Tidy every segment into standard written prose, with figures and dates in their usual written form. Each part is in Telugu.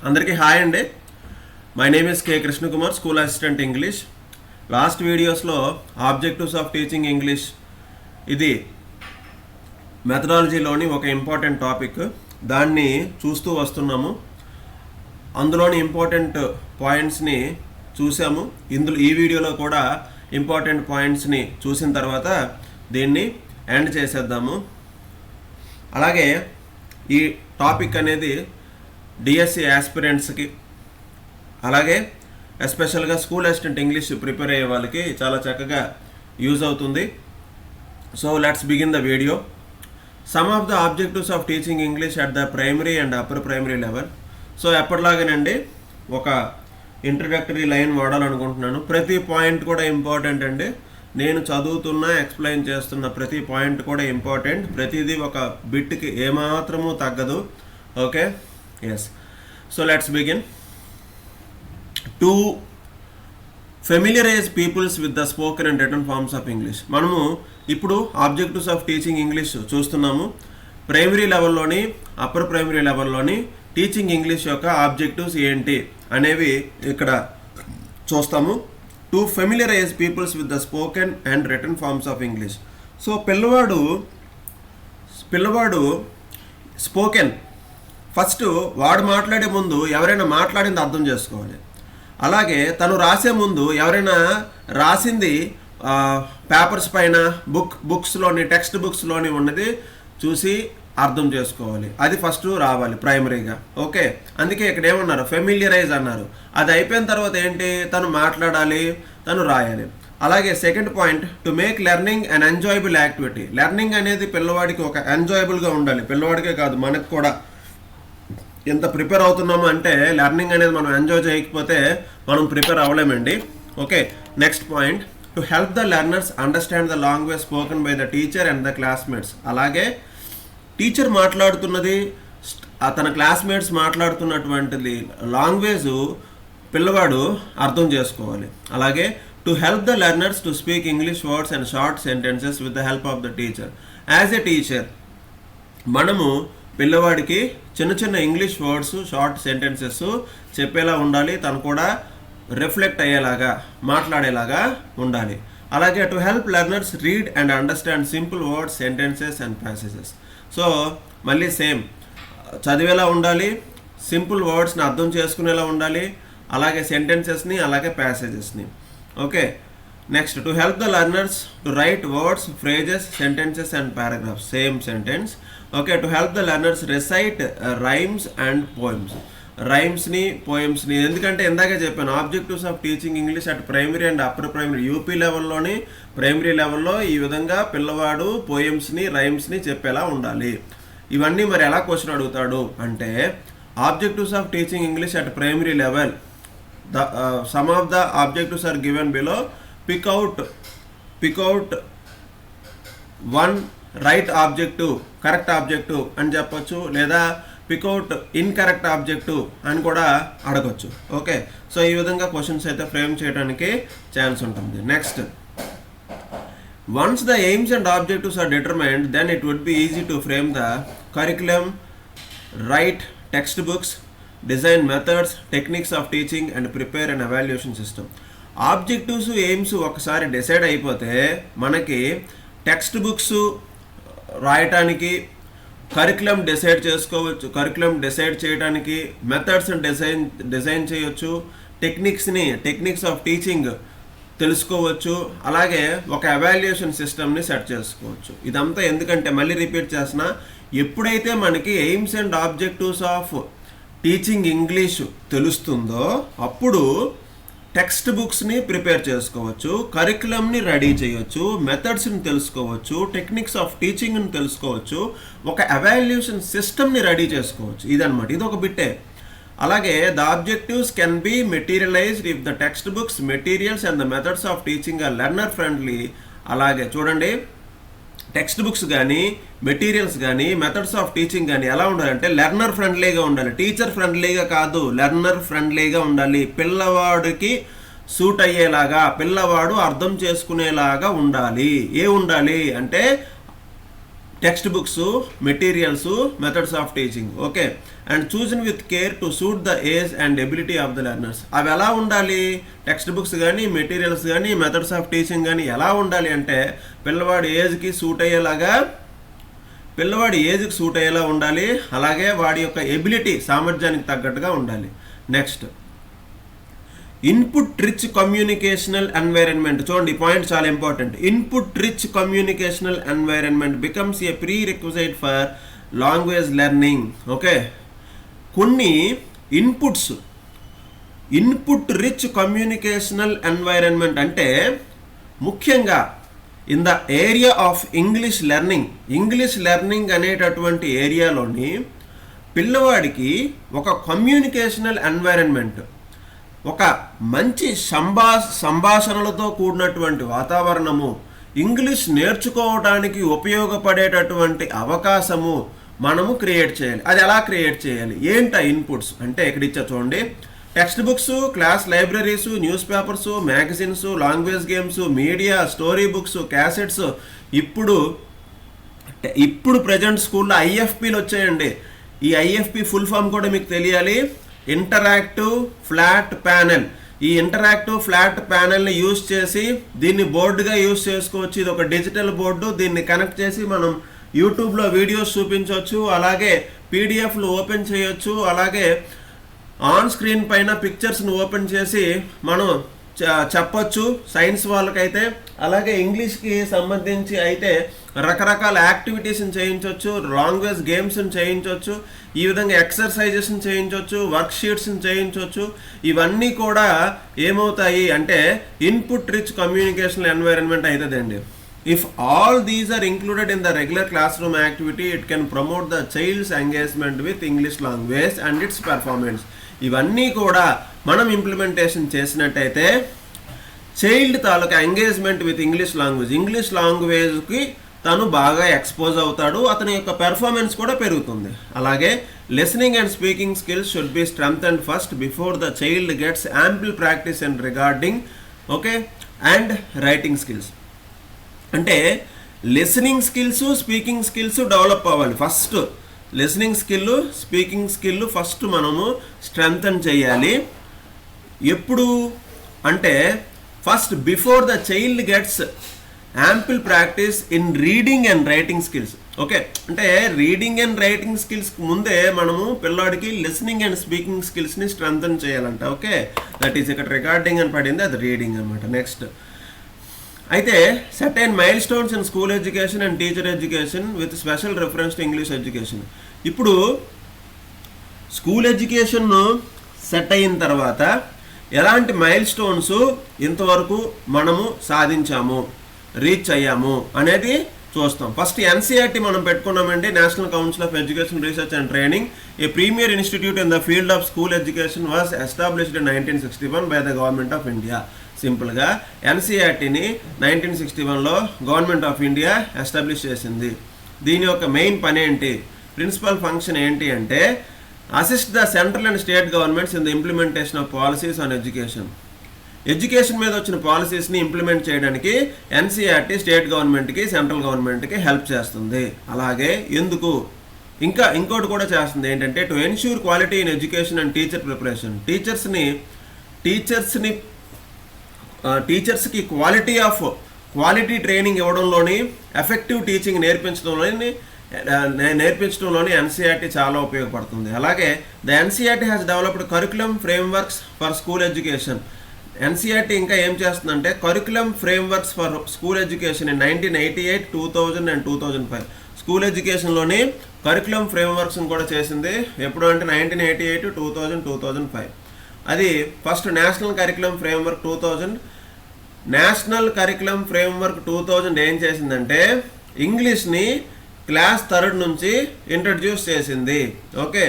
అందరికీ హాయ్ అండి. My name is K Krishna Kumar, school assistant English. Last వీడియోస్లో ఆబ్జెక్టివ్స్ ఆఫ్ టీచింగ్ ఇంగ్లీష్ ఇది మెథడాలజీలోని ఒక ఇంపార్టెంట్ టాపిక్. దాన్ని చూస్తూ వస్తున్నాము. అందులోని ఇంపార్టెంట్ పాయింట్స్ని చూసాము. ఈ వీడియోలో కూడా ఇంపార్టెంట్ పాయింట్స్ని చూసిన తర్వాత దీన్ని ఎండ్ చేసేద్దాము. అలాగే ఈ టాపిక్ అనేది డిఎస్సి ఆస్పిరెంట్స్కి, అలాగే ఎస్పెషల్గా స్కూల్ అసిస్టెంట్ ఇంగ్లీష్ ప్రిపేర్ అయ్యే వాళ్ళకి చాలా చక్కగా యూజ్ అవుతుంది. So let's begin the video. Some of the objectives of teaching English at the primary and upper primary level. So ఎప్పటిలాగానండి ఒక ఇంట్రడక్టరీ లైన్ వాడాలనుకుంటున్నాను. ప్రతి పాయింట్ కూడా ఇంపార్టెంట్ అండి. నేను చదువుతున్నా ఎక్స్ప్లెయిన్ చేస్తున్న ప్రతి పాయింట్ కూడా ఇంపార్టెంట్. ప్రతిదీ ఒక బిట్కి ఏమాత్రము తగ్గదు. Okay, yes. So let's begin. To familiarise peoples with the spoken and written forms of English. మనము ఇప్పుడు ఆబ్జెక్టివ్స్ ఆఫ్ టీచింగ్ ఇంగ్లీష్ చూస్తున్నాము. ప్రైమరీ లెవెల్లోని అప్పర్ ప్రైమరీ లెవెల్లోని టీచింగ్ ఇంగ్లీష్ యొక్క ఆబ్జెక్టివ్స్ ఏంటి అనేవి ఇక్కడ చూస్తాము. To familiarise peoples with the spoken and written forms of English. So పిల్లవాడు స్పోకెన్ ఫస్ట్ వాడు మాట్లాడే ముందు ఎవరైనా మాట్లాడింది అర్థం చేసుకోవాలి. అలాగే తను రాసే ముందు ఎవరైనా రాసింది పేపర్స్ పైన బుక్స్లోని టెక్స్ట్ బుక్స్లోని ఉన్నది చూసి అర్థం చేసుకోవాలి. అది ఫస్ట్ రావాలి ప్రైమరీగా. ఓకే, అందుకే ఇక్కడ ఏమన్నారు, ఫెమిలియరైజ్ అన్నారు. అది అయిపోయిన తర్వాత ఏంటి, తను మాట్లాడాలి, తను రాయాలి. అలాగే second point, to make learning an enjoyable activity. Learning అనేది పిల్లవాడికి ఒక ఎంజాయబుల్గా ఉండాలి. పిల్లవాడికే కాదు, మనకు కూడా. ఎంత ప్రిపేర్ అవుతున్నాము అంటే లెర్నింగ్ అనేది మనం ఎంజాయ్ చేయకపోతే మనం ప్రిపేర్ అవ్వలేమండి. Okay, next point, to help the learners understand the language spoken by the teacher and the classmates. అలాగే టీచర్ మాట్లాడుతున్నది, తన క్లాస్మేట్స్ మాట్లాడుతున్నటువంటిది లాంగ్వేజ్ పిల్లవాడు అర్థం చేసుకోవాలి. అలాగే to help the learners to speak English words and short sentences with the help of the teacher. As a teacher మనము పిల్లవాడికి చిన్న చిన్న ఇంగ్లీష్ వర్డ్స్, షార్ట్ సెంటెన్సెస్ చెప్పేలా ఉండాలి. తను కూడా రిఫ్లెక్ట్ అయ్యేలాగా, మాట్లాడేలాగా ఉండాలి. అలాగే to help learners read and understand simple words, sentences and passages. So మళ్ళీ సేమ్, చదివేలా ఉండాలి, సింపుల్ వర్డ్స్ని అర్థం చేసుకునేలా ఉండాలి, అలాగే సెంటెన్సెస్ని, అలాగే ప్యాసేజెస్ని. Okay, next, to help the learners to write words, phrases, sentences and paragraphs. Same sentence. Okay, to help the learners recite rhymes and poems. రైమ్స్ని, పోయమ్స్ని, ఎందుకంటే ఇందాకే చెప్పాను objectives of teaching English at primary and upper primary. UP లెవెల్లోని ప్రైమరీ లెవెల్లో ఈ విధంగా పిల్లవాడు పోయమ్స్ని, రైమ్స్ని చెప్పేలా ఉండాలి. ఇవన్నీ మరి ఎలా క్వశ్చన్ అడుగుతాడు అంటే, objectives of teaching English at primary level, some of the objectives are given below. Pick out one right objective, correct objective అని చెప్పొచ్చు, లేదా పిక్అవుట్ ఇన్కరెక్ట్ ఆబ్జెక్టివ్ అని కూడా అడగొచ్చు. ఓకే, సో ఈ విధంగా క్వశ్చన్స్ అయితే ఫ్రేమ్ చేయడానికి ఛాన్స్ ఉంటుంది. Next, once the aims and objectives are determined, then it would be easy to frame the curriculum, right text books, design methods, techniques of teaching and prepare and evaluation system. Objectives, aims ఒకసారి డిసైడ్ అయిపోతే మనకి టెక్స్ట్ బుక్స్ రాయటానికి, కరికులం డిసైడ్ చేసుకోవచ్చు, కరికులం డిసైడ్ చేయడానికి, మెథడ్స్ని డిజైన్ చేయొచ్చు, టెక్నిక్స్ ఆఫ్ టీచింగ్ తెలుసుకోవచ్చు, అలాగే ఒక ఎవాల్యుయేషన్ సిస్టమ్ని సెట్ చేసుకోవచ్చు. ఇదంతా ఎందుకంటే, మళ్ళీ రిపీట్ చేసిన, ఎప్పుడైతే మనకి aims and objectives of teaching English తెలుస్తుందో అప్పుడు టెక్స్ట్ బుక్స్ని ప్రిపేర్ చేసుకోవచ్చు, కరికులంని రెడీ చేయొచ్చు, మెథడ్స్ని తెలుసుకోవచ్చు, టెక్నిక్స్ ఆఫ్ టీచింగ్ని తెలుసుకోవచ్చు, ఒక ఎవాల్యుయేషన్ సిస్టమ్ని రెడీ చేసుకోవచ్చు. ఇదనమాట, ఇది ఒక బిట్టే. అలాగే the objectives can be materialised if the text books, materials and the methods of teaching are learner friendly. అలాగే చూడండి, టెక్స్ట్ బుక్స్ కానీ, మెటీరియల్స్ కానీ, మెథడ్స్ ఆఫ్ టీచింగ్ కానీ ఎలా ఉండాలంటే లెర్నర్ ఫ్రెండ్లీగా ఉండాలి. టీచర్ ఫ్రెండ్లీగా కాదు, లెర్నర్ ఫ్రెండ్లీగా ఉండాలి. పిల్లవాడికి సూట్ అయ్యేలాగా, పిల్లవాడు అర్థం చేసుకునేలాగా ఉండాలి. ఉండాలి అంటే text books, materials, methods of teaching. Okay, and chosen with care to suit the age and ability of the learners. అవి ఎలా ఉండాలి? టెక్స్ట్ బుక్స్ కానీ, మెటీరియల్స్ కానీ, మెథడ్స్ ఆఫ్ టీచింగ్ కానీ ఎలా ఉండాలి అంటే పిల్లవాడి ఏజ్కి సూట్ అయ్యేలా ఉండాలి. అలాగే వాడి యొక్క ఎబిలిటీ, సామర్థ్యానికి తగ్గట్టుగా ఉండాలి. Next, input rich communicational environment. చూడండి, ఈ పాయింట్ చాలా important. Input rich communicational environment becomes a pre requisite for language learning. Okay, కొన్ని ఇన్పుట్ రిచ్ కమ్యూనికేషనల్ ఎన్వైరన్మెంట్ అంటే ముఖ్యంగా in the area of English learning అనేటటువంటి ఏరియాలోని పిల్లవాడికి ఒక కమ్యూనికేషనల్ ఎన్వైరన్మెంట్, ఒక మంచి సంభాషణలతో కూడినటువంటి వాతావరణము, ఇంగ్లీష్ నేర్చుకోవడానికి ఉపయోగపడేటటువంటి అవకాశము మనము క్రియేట్ చేయాలి. అది ఎలా క్రియేట్ చేయాలి? ఏంటి ఇన్పుట్స్ అంటే ఇక్కడ ఇచ్చా చూడండి. Text books, class libraries, news papers, magazines, language games, media, story books, cassettes. ఇప్పుడు ప్రజెంట్ స్కూల్లో ఐఎఫ్పీలు వచ్చాయండి. ఈ ఐఎఫ్పి ఫుల్ ఫామ్ కూడా మీకు తెలియాలి. Interactive flat panel. ఈ ఇంటరాక్టివ్ ఫ్లాట్ ప్యానెల్ని యూజ్ చేసి దీన్ని బోర్డుగా యూజ్ చేసుకోవచ్చు. ఇది ఒక డిజిటల్ బోర్డు. దీన్ని కనెక్ట్ చేసి మనం యూట్యూబ్లో వీడియోస్ చూపించవచ్చు, అలాగే పీడిఎఫ్లు ఓపెన్ చేయొచ్చు, అలాగే ఆన్ స్క్రీన్ పైన పిక్చర్స్ని ఓపెన్ చేసి మనం చెప్పొచ్చు సైన్స్ వాళ్ళకైతే. అలాగే ఇంగ్లీష్కి సంబంధించి అయితే రకరకాల యాక్టివిటీస్ని చేయించవచ్చు, లాంగ్వేజ్ గేమ్స్ని చేయించవచ్చు, ఈ విధంగా ఎక్సర్సైజెస్ని చేయించవచ్చు, వర్క్షీట్స్ని చేయించవచ్చు. ఇవన్నీ కూడా ఏమవుతాయి అంటే ఇన్పుట్ రిచ్ కమ్యూనికేషన్ ఎన్వైరన్మెంట్ అవుతుందండి. If all these are included in the regular classroom activity, it can promote the child's engagement with English language and its performance. ఇవన్నీ కూడా మనం ఇంప్లిమెంటేషన్ చేసినట్టయితే చైల్డ్ తాలూకా ఎంగేజ్మెంట్ విత్ ఇంగ్లీష్ లాంగ్వేజ్కి తను బాగా ఎక్స్పోజ్ అవుతాడు, అతని యొక్క పెర్ఫార్మెన్స్ కూడా పెరుగుతుంది. అలాగే listening and speaking skills should be strengthened first before the child gets ample practice and regarding okay and writing skills. అంటే listening skills, speaking skills develop అవ్వాలి. First listening skill, speaking skill first మనము స్ట్రెంథన్ చేయాలి. ఎప్పుడు అంటే first before the child gets ample practice in reading and writing skills. Okay, అంటే రీడింగ్ అండ్ రైటింగ్ స్కిల్స్ ముందే మనము పిల్లాడికి లిసనింగ్ అండ్ స్పీకింగ్ స్కిల్స్ని స్ట్రెంథన్ చేయాలంట. ఓకే, దట్ ఈస్ ఇక్కడ రికార్డింగ్ అని పడింది, అది రీడింగ్ అనమాట. నెక్స్ట్ అయితే certain mile stones in school education and teacher education with special reference to English education. ఇప్పుడు స్కూల్ ఎడ్యుకేషన్ సెట్ అయిన తర్వాత ఎలాంటి మైల్ స్టోన్స్ ఇంతవరకు మనము సాధించాము, రీచ్ అయ్యాము అనేది చూస్తాం. ఫస్ట్ ఎన్సీఆర్టీ మనం పెట్టుకున్నామండి, national council of education research and training. A premier institute in the field of school education was established in 1961 by the government of India. సింపుల్గా ఎన్సీఆర్టీని 1961లో గవర్నమెంట్ ఆఫ్ ఇండియా ఎస్టాబ్లిష్ చేసింది. దీని యొక్క మెయిన్ పని ఏంటి, ప్రిన్సిపల్ ఫంక్షన్ ఏంటి అంటే assist the central and state governments in the implementation of policies on education. Education మీద వచ్చిన పాలసీస్ని ఇంప్లిమెంట్ చేయడానికి ఎన్సీఆర్టీ స్టేట్ గవర్నమెంట్కి, సెంట్రల్ గవర్నమెంట్కి హెల్ప్ చేస్తుంది. అలాగే ఎందుకు ఇంకోటి కూడా చేస్తుంది ఏంటంటే to ensure quality in education and teacher preparation. టీచర్స్కి క్వాలిటీ ట్రైనింగ్ ఇవ్వడంలోని, ఎఫెక్టివ్ టీచింగ్ నేర్పించడంలోని ఎన్సీఆర్టీ చాలా ఉపయోగపడుతుంది. అలాగే the NCERT has developed curriculum frameworks for school education. NCERT ఇంకా ఏం చేస్తుందంటే curriculum frameworks for school education in 1988, 2000 and 2005. School ఎడ్యుకేషన్లోని కరికులం ఫ్రేమ్వర్క్స్ని కూడా చేసింది. ఎప్పుడు అంటే 1988, 2000, 2005. అది first national curriculum framework 2000. National curriculum framework 2000 ఏం చేసిందంటే ఇంగ్లీష్ని క్లాస్ 3rd నుంచి ఇంట్రడ్యూస్ చేసింది. Okay,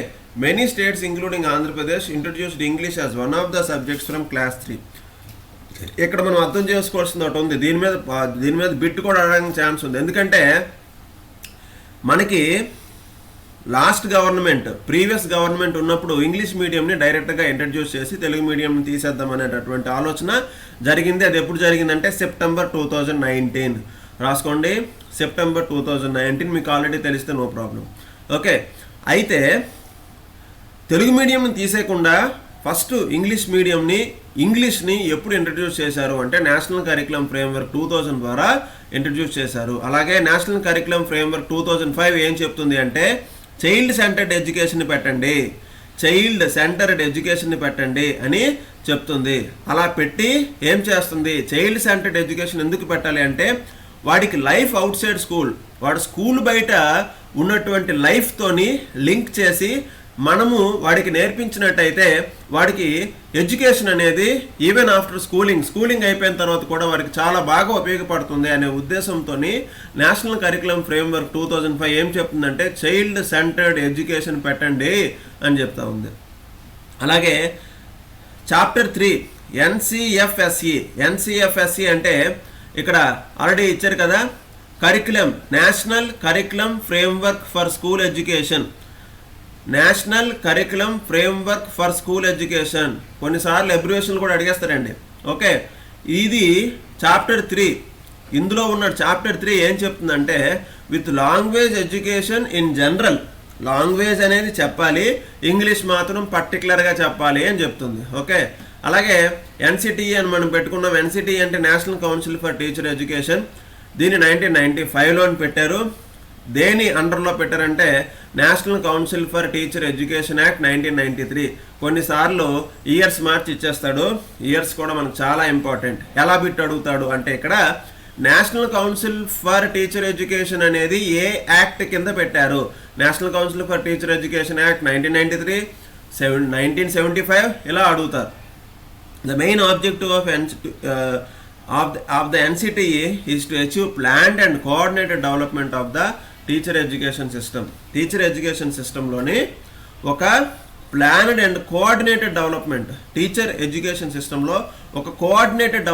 many states including Andhra Pradesh introduced English as one of the subjects from class 3. ఇక్కడ మనం అర్థం చేసుకోవాల్సింది ఒకటి ఉంది, దీని మీద బిట్ కూడా అడగడానికి ఛాన్స్ ఉంది. ఎందుకంటే మనకి ప్రీవియస్ గవర్నమెంట్ ఉన్నప్పుడు ఇంగ్లీష్ మీడియంని డైరెక్ట్గా ఇంట్రడ్యూస్ చేసి తెలుగు మీడియంని తీసేద్దాం అనేటటువంటి ఆలోచన జరిగింది. అది ఎప్పుడు జరిగిందంటే సెప్టెంబర్ 2019. రాసుకోండి, సెప్టెంబర్ 2019. మీకు ఆల్రెడీ తెలిస్తే నో ప్రాబ్లం. ఓకే, అయితే తెలుగు మీడియంని తీసేయకుండా ఫస్ట్ ఇంగ్లీష్ని ఎప్పుడు ఇంట్రడ్యూస్ చేశారు అంటే నేషనల్ కరికులం ఫ్రేమ్వర్క్ 2000 ద్వారా ఇంట్రడ్యూస్ చేశారు. అలాగే నేషనల్ కరికులం ఫ్రేమ్వర్క్ 2005 ఏం చెప్తుంది అంటే చైల్డ్ సెంటర్డ్ ఎడ్యుకేషన్ పెట్టండి అని చెప్తుంది. అలా పెట్టి ఏం చేస్తుంది, చైల్డ్ సెంటర్డ్ ఎడ్యుకేషన్ ఎందుకు పెట్టాలి అంటే వాడికి లైఫ్ అవుట్ సైడ్ స్కూల్, వాడు స్కూల్ బయట ఉన్నటువంటి లైఫ్తోని లింక్ చేసి మనము వాడికి నేర్పించినట్టయితే వాడికి ఎడ్యుకేషన్ అనేది ఈవెన్ ఆఫ్టర్ స్కూలింగ్ అయిపోయిన తర్వాత కూడా వాడికి చాలా బాగా ఉపయోగపడుతుంది అనే ఉద్దేశంతో నేషనల్ కరికులం ఫ్రేమ్వర్క్ 2005 ఏం చెప్తుందంటే చైల్డ్ సెంటర్డ్ ఎడ్యుకేషన్ పెట్టండి అని చెప్తా ఉంది. అలాగే చాప్టర్ 3 ఎన్సిఎఫ్ఎస్ఈ అంటే ఇక్కడ ఆల్రెడీ ఇచ్చారు కదా, curriculum, national curriculum framework for school education. National curriculum framework for school education, కొన్నిసార్లు అబ్రివేషన్లు కూడా అడిగేస్తారండి. ఓకే, ఇది చాప్టర్ 3. ఇందులో ఉన్న చాప్టర్ 3 ఏం చెప్తుందంటే with language education in general, language అనేది చెప్పాలి, ఇంగ్లీష్ మాత్రం పర్టికులర్గా చెప్పాలి అని చెప్తుంది. ఓకే, అలాగే ఎన్సిటిఈ అని మనం పెట్టుకున్నాం. ఎన్సిటిఈ అంటే national council for teacher education. దీన్ని 1995లో పెట్టారు. దేని అండర్లో పెట్టారంటే national council for teacher education act 1993. కొన్నిసార్లు ఇయర్స్ మార్చి ఇచ్చేస్తాడు, ఇయర్స్ కూడా మనకు చాలా ఇంపార్టెంట్. ఎలా బిట్ అడుగుతాడు అంటే ఇక్కడ national council for teacher education అనేది ఏ యాక్ట్ కింద పెట్టారు. National council for teacher education act 1993, 1975 ఇలా అడుగుతారు. The main objective of the NCTE is to achieve planned and coordinated development of the teacher education system. Teacher education సిస్టంలోని ఒక planned and coordinated development, teacher education సిస్టంలో ఒక కోఆర్డినేటెడ్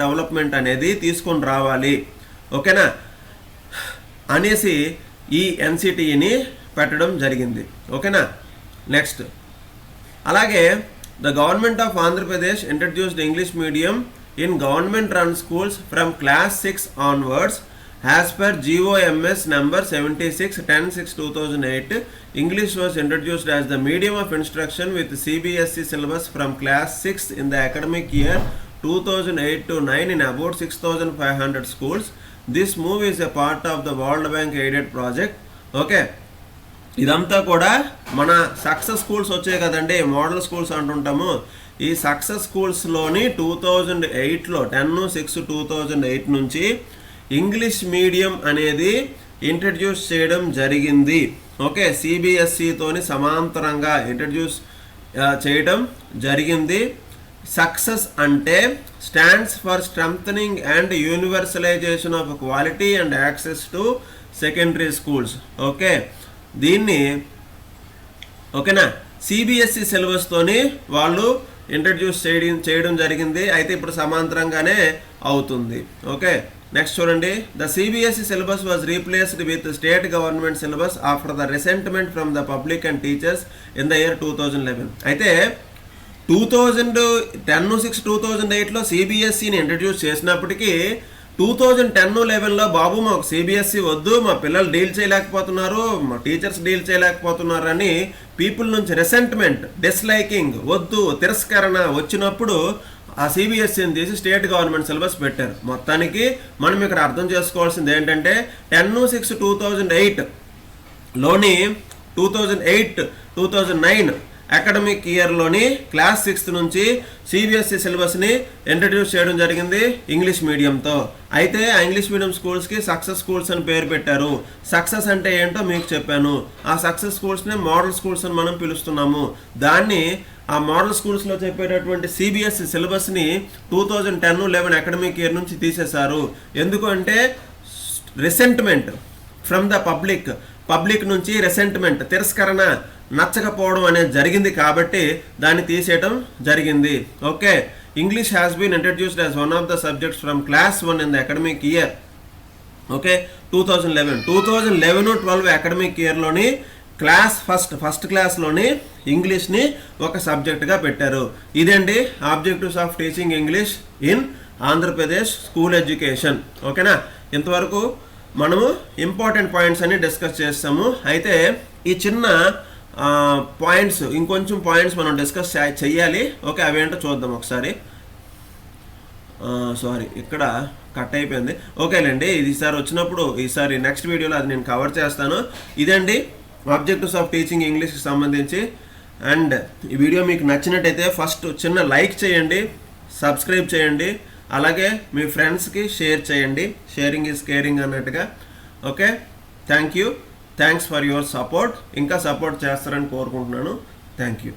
డెవలప్మెంట్ అనేది తీసుకొని రావాలి. ఓకేనా అనేసి ఈ ఎన్సిటిఈని పెట్టడం జరిగింది. ఓకేనా, నెక్స్ట్ అలాగే the government of Andhra Pradesh introduced English medium in government run schools from class 6 onwards as per GOMS number 76/10/6/2008. English was introduced as the medium of instruction with CBSE syllabus from class 6 in the academic year 2008-09 in about 6,500 schools. This move is a part of the World Bank aided project. Okay, ఇదంతా కూడా మన సక్సెస్ స్కూల్స్ వచ్చాయి కదండి, మోడల్ స్కూల్స్ అంటుంటాము. ఈ సక్సెస్ స్కూల్స్లోని 2008లో 10/6/2008 నుంచి ఇంగ్లీష్ మీడియం అనేది ఇంట్రడ్యూస్ చేయడం జరిగింది. ఓకే, సిబిఎస్ఈతోని సమాంతరంగా ఇంట్రడ్యూస్ చేయడం జరిగింది. సక్సెస్ అంటే stands for strengthening and universalisation of quality and access to secondary schools. Okay, దీన్ని ఓకేనా సిబిఎస్ఈ సిలబస్తోని వాళ్ళు ఇంట్రడ్యూస్ చేయడం జరిగింది. అయితే ఇప్పుడు సమాంతరంగానే అవుతుంది. ఓకే, నెక్స్ట్ చూడండి. The CBSE syllabus was replaced with state government syllabus after the resentment from the public and teachers in the year 2011. అయితే 10/6/2008లో సిబిఎస్ఈని ఇంట్రడ్యూస్ చేసినప్పటికీ 2010-11లో బాబు మాకు సిబిఎస్ఈ వద్దు, మా పిల్లలు డీల్ చేయలేకపోతున్నారు, మా టీచర్స్ డీల్ చేయలేకపోతున్నారు అని పీపుల్ నుంచి రెసెంట్మెంట్, డిస్లైకింగ్, వద్దు, తిరస్కరణ వచ్చినప్పుడు ఆ సిబిఎస్ఈని తీసి స్టేట్ గవర్నమెంట్ సిలబస్ పెట్టారు. మొత్తానికి మనం ఇక్కడ అర్థం చేసుకోవాల్సింది ఏంటంటే 10/6/2008లోని 2008-2009 అకాడమిక్ ఇయర్లోని క్లాస్ 6th నుంచి సిబిఎస్ఈ సిలబస్ని ఇంట్రడ్యూస్ చేయడం జరిగింది ఇంగ్లీష్ మీడియంతో. అయితే ఆ ఇంగ్లీష్ మీడియం స్కూల్స్కి సక్సెస్ స్కూల్స్ అని పేరు పెట్టారు. సక్సెస్ అంటే ఏంటో మీకు చెప్పాను. ఆ సక్సెస్ స్కూల్స్ని మోడల్ స్కూల్స్ అని మనం పిలుస్తున్నాము. దాన్ని ఆ మోడల్ స్కూల్స్లో చెప్పేటటువంటి సిబిఎస్ఈ సిలబస్ని 2010-11 అకాడమిక్ ఇయర్ నుంచి తీసేశారు. ఎందుకు అంటే రిసెంట్మెంట్ ఫ్రమ్ ద పబ్లిక్ నుంచి రెసెంట్మెంట్, తిరస్కరణ, నచ్చకపోవడం అనేది జరిగింది కాబట్టి దాన్ని తీసేయడం జరిగింది. Okay, English has been introduced as one of the subjects from class 1 in the academic year. Okay, 2011-12 academic ఇయర్లోని క్లాస్ ఫస్ట్ క్లాస్లోని ఇంగ్లీష్ని ఒక సబ్జెక్ట్గా పెట్టారు. ఇదండి objectives of teaching English in Andhra Pradesh school education. ఓకేనా, ఇంతవరకు మనము ఇంపార్టెంట్ పాయింట్స్ అన్ని డిస్కస్ చేస్తాము. అయితే ఈ చిన్న పాయింట్స్, ఇంకొంచెం పాయింట్స్ మనం డిస్కస్ చెయ్యాలి. ఓకే, అవేంటో చూద్దాం ఒకసారి. సారీ, ఇక్కడ కట్ అయిపోయింది. ఓకేలేండి, ఇది ఈసారి వచ్చినప్పుడు, ఈసారి నెక్స్ట్ వీడియోలో అది నేను కవర్ చేస్తాను. ఇదండి ఆబ్జెక్టివ్స్ ఆఫ్ టీచింగ్ ఇంగ్లీష్కి సంబంధించి. అండ్ ఈ వీడియో మీకు నచ్చినట్టయితే ఫస్ట్ చిన్న లైక్ చేయండి, సబ్స్క్రైబ్ చేయండి, అలాగే మీ ఫ్రెండ్స్కి షేర్ చేయండి. షేరింగ్ ఈజ్ కేరింగ్ అన్నట్టుగా. Okay, thanks for your support. ఇంకా సపోర్ట్ చేస్తారని కోరుకుంటున్నాను. Thank you.